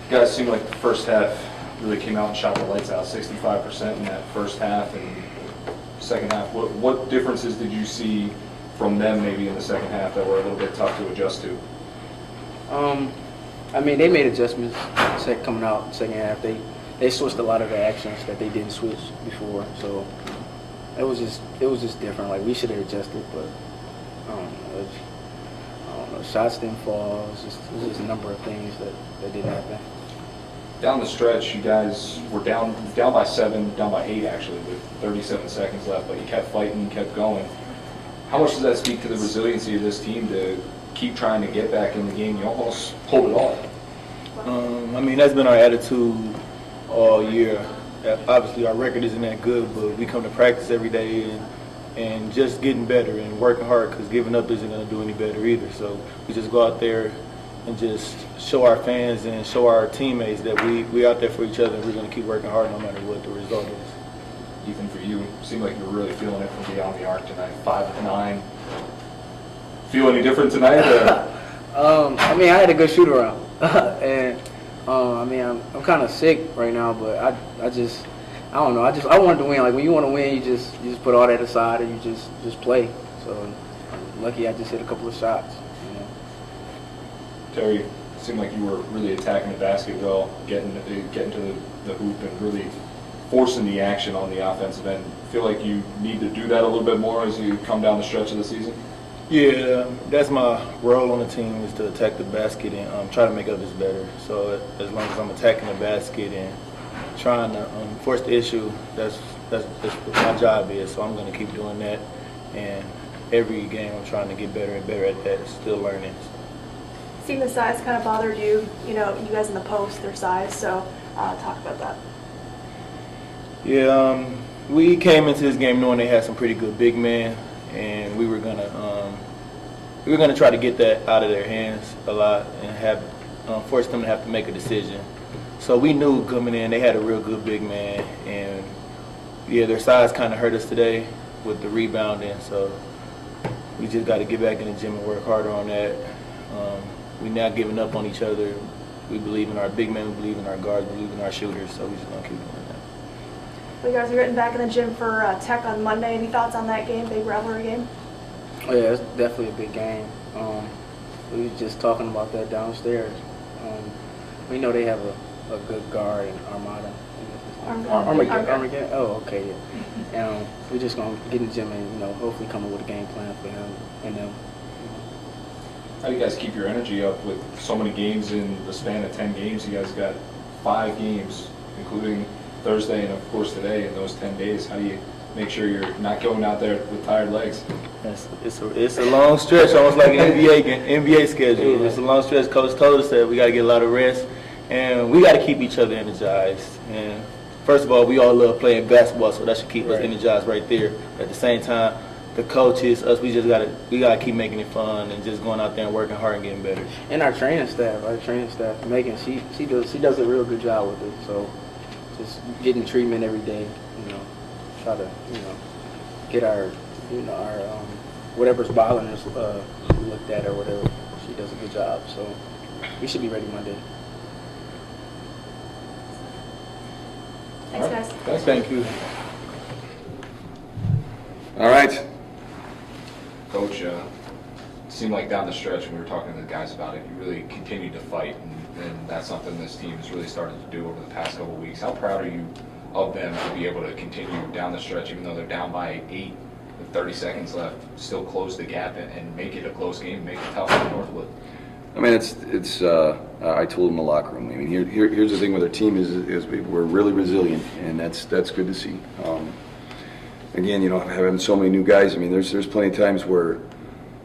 guys seemed like the first half really came out and shot the lights out, 65% in that first half and second half. What differences did you see from them maybe in the second half that were a little bit tough to adjust to? I mean, they made adjustments coming out in the second half. They switched a lot of the actions that they didn't switch before, so it was just different. Like, we should have adjusted, but I don't know. Shots didn't fall. It was just a number of things that didn't happen. Down the stretch, you guys were down by 7, down by 8 actually, with 37 seconds left, but you kept fighting, kept going. How much does that speak to the resiliency of this team to keep trying to get back in the game? You almost pulled it off. I mean, that's been our attitude all year. Obviously, our record isn't that good, but we come to practice every day and just getting better and working hard, because giving up isn't going to do any better either. So we just go out there and just show our fans and show our teammates that we out there for each other, and we're going to keep working hard no matter what the result is. Ethan, for you, it seemed like you were really feeling it from beyond the arc tonight, 5 of 9. Feel any different tonight? I mean, I had a good shoot around, and I mean, I'm kind of sick right now, but I don't know. I wanted to win. Like, when you want to win, you just put all that aside and you just play. So I'm lucky I just hit a couple of shots. You know. Terry, it seemed like you were really attacking the basket well, getting to the hoop and really forcing the action on the offensive end. Feel like you need to do that a little bit more as you come down the stretch of the season? Yeah, that's my role on the team, is to attack the basket and try to make others better. So as long as I'm attacking the basket and trying to force the issue, that's what my job is. So I'm going to keep doing that. And every game I'm trying to get better and better at that, still learning. Seeing the size kind of bothered you, you guys in the post, their size, so talk about that. Yeah, we came into this game knowing they had some pretty good big men, and we were gonna try to get that out of their hands a lot and have force them to have to make a decision. So we knew coming in they had a real good big man, and yeah, their size kind of hurt us today with the rebounding. So we just got to get back in the gym and work harder on that. We're not giving up on each other. We believe in our big men, we believe in our guards, we believe in our shooters. So we're just gonna keep doing that. Well, you guys are getting back in the gym for Tech on Monday. Any thoughts on that game, big rivalry game? Oh yeah, it's definitely a big game. We were just talking about that downstairs. We know they have a good guard in Armada. Armageddon. Oh, okay, yeah. And we're just gonna get in the gym and hopefully come up with a game plan for him and them. How do you guys keep your energy up with so many games in the span of 10 games? You guys got 5 games, including Thursday and of course today, in those 10 days. How do you make sure you're not going out there with tired legs? It's a long stretch, almost like an NBA schedule. It's a long stretch. Coach told us that we got to get a lot of rest, and we got to keep each other energized. And first of all, we all love playing basketball, so that should keep us energized right there. At the same time, the coaches, us, we gotta keep making it fun and just going out there and working hard and getting better. And our training staff, Megan, she does a real good job with it. So just getting treatment every day, try to get our whatever's bothering us looked at or whatever. She does a good job, so we should be ready Monday. Thanks, guys. Thank you. All right. Coach, it seemed like down the stretch when we were talking to the guys about it, you really continued to fight, and that's something this team has really started to do over the past couple of weeks. How proud are you of them to be able to continue down the stretch, even though they're down by 8 with 30 seconds left, still close the gap and make it a close game, make it tough for Northwood? I mean, I told them in the locker room. I mean, here's the thing with our team is we're really resilient, and that's good to see. Again, having so many new guys. I mean, there's plenty of times where,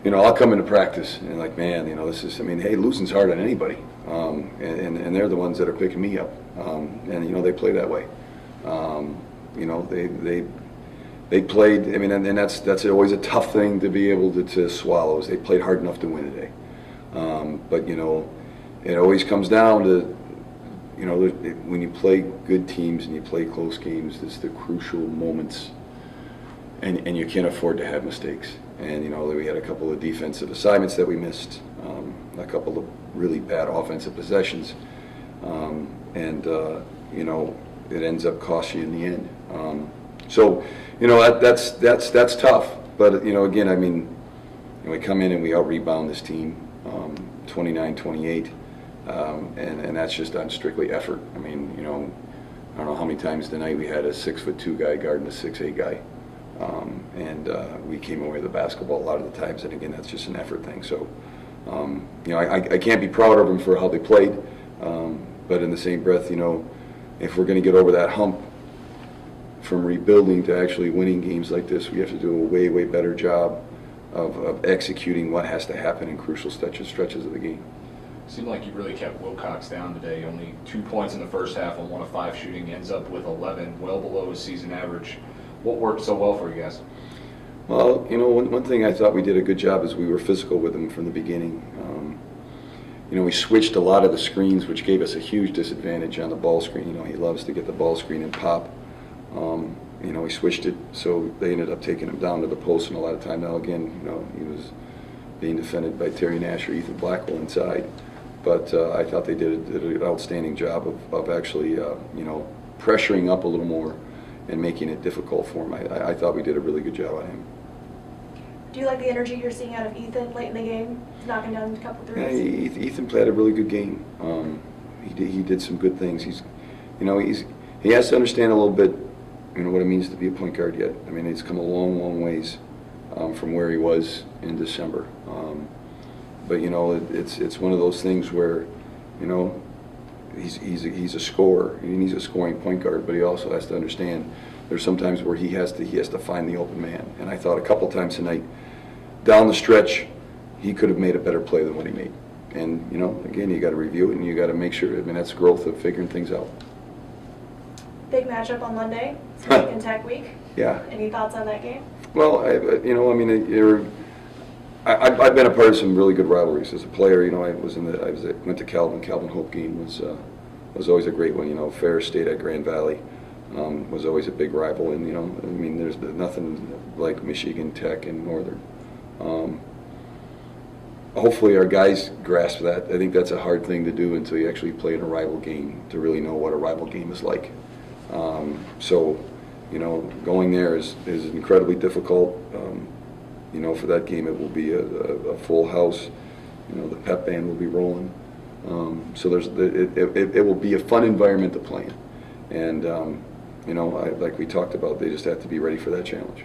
I'll come into practice and like, man, this is. I mean, hey, losing's hard on anybody, and they're the ones that are picking me up, and they play that way. They played. I mean, and that's always a tough thing to be able to swallow. Is they played hard enough to win today, but it always comes down to, when you play good teams and you play close games, it's the crucial moments. And you can't afford to have mistakes. And we had a couple of defensive assignments that we missed, a couple of really bad offensive possessions. And you know, it ends up costing you in the end. So, you know, that's tough. But, you know, again, I mean, we come in and we out-rebound this team 29-28, and that's just on strictly effort. I mean, you know, I don't know how many times tonight we had a 6'2" guy guarding a 6'8" guy. And we came away with the basketball a lot of the times, and again, that's just an effort thing. So, you know, I can't be proud of them for how they played, but in the same breath, you know, if we're going to get over that hump from rebuilding to actually winning games like this, we have to do a way, way better job of executing what has to happen in crucial stretches of the game. Seemed like you really kept Wilcox down today. Only 2 points in the first half on 1 of 5 shooting, ends up with 11, well below his season average. What worked so well for you guys? Well, you know, one thing I thought we did a good job is we were physical with him from the beginning. You know, we switched a lot of the screens, which gave us a huge disadvantage on the ball screen. You know, he loves to get the ball screen and pop. You know, we switched it, so they ended up taking him down to the post, and a lot of time now, again, you know, he was being defended by Terry Nash or Ethan Blackwell inside. But I thought they did an outstanding job of actually, you know, pressuring up a little more and making it difficult for him. I thought we did a really good job on him. Do you like the energy you're seeing out of Ethan late in the game? He's knocking down a couple Yeah, threes. Ethan played a really good game. He did some good things. You know, he has to understand a little bit, you know, what it means to be a point guard yet. I mean, he's come a long, long ways from where he was in December. But you know, it's one of those things where, you know, he's a scorer. He's a scoring point guard, but he also has to understand there's sometimes where he has to find the open man. And I thought a couple times tonight, down the stretch, he could have made a better play than what he made. And you know, again, you got to review it and you got to make sure. I mean, that's growth of figuring things out. Big matchup on Monday. It's Wake and Tech week. Yeah. Any thoughts on that game? Well, you know, I mean, I've been a part of some really good rivalries as a player. You know, went to Calvin Hope game was always a great one. You know, Ferris State at Grand Valley was always a big rival, and you know, I mean, there's nothing like Michigan Tech and Northern. Hopefully, our guys grasp that. I think that's a hard thing to do until you actually play in a rival game to really know what a rival game is like. So, you know, going there is incredibly difficult. You know, for that game, it will be a full house. You know, the pep band will be rolling. So it will be a fun environment to play in. And, you know, like we talked about, they just have to be ready for that challenge.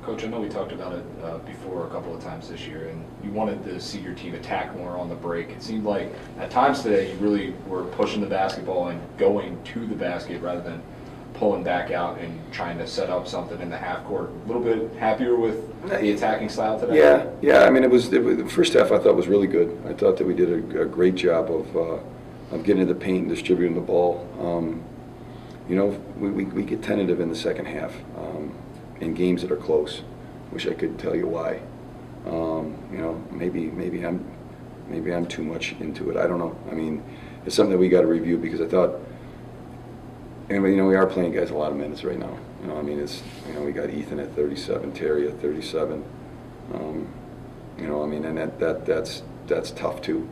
Coach, I know we talked about it before a couple of times this year, and you wanted to see your team attack more on the break. It seemed like at times today you really were pushing the basketball and going to the basket rather than pulling back out and trying to set up something in the half court. A little bit happier with the attacking style today? Yeah. I mean, the first half I thought was really good. I thought that we did a great job of getting to the paint and distributing the ball. You know, we get tentative in the second half in games that are close. Wish I could tell you why. You know, maybe I'm too much into it. I don't know. I mean, it's something that we got to review because I thought. And you know, we are playing guys a lot of minutes right now. You know, I mean, it's, you know, we got Ethan at 37, Terry at 37. You know, I mean, and that's tough too,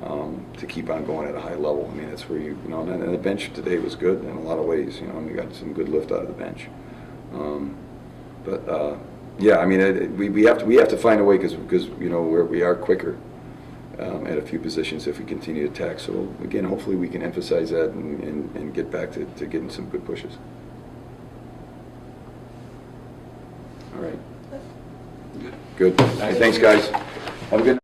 to keep on going at a high level. I mean, that's where you know, and the bench today was good in a lot of ways. You know, and we got some good lift out of the bench. Yeah, I mean, we have to find a way because you know, we are quicker at a few positions if we continue to attack. So again, hopefully we can emphasize that and get back to getting some good pushes. All right. Good. Hey, thanks, guys. Have a good night.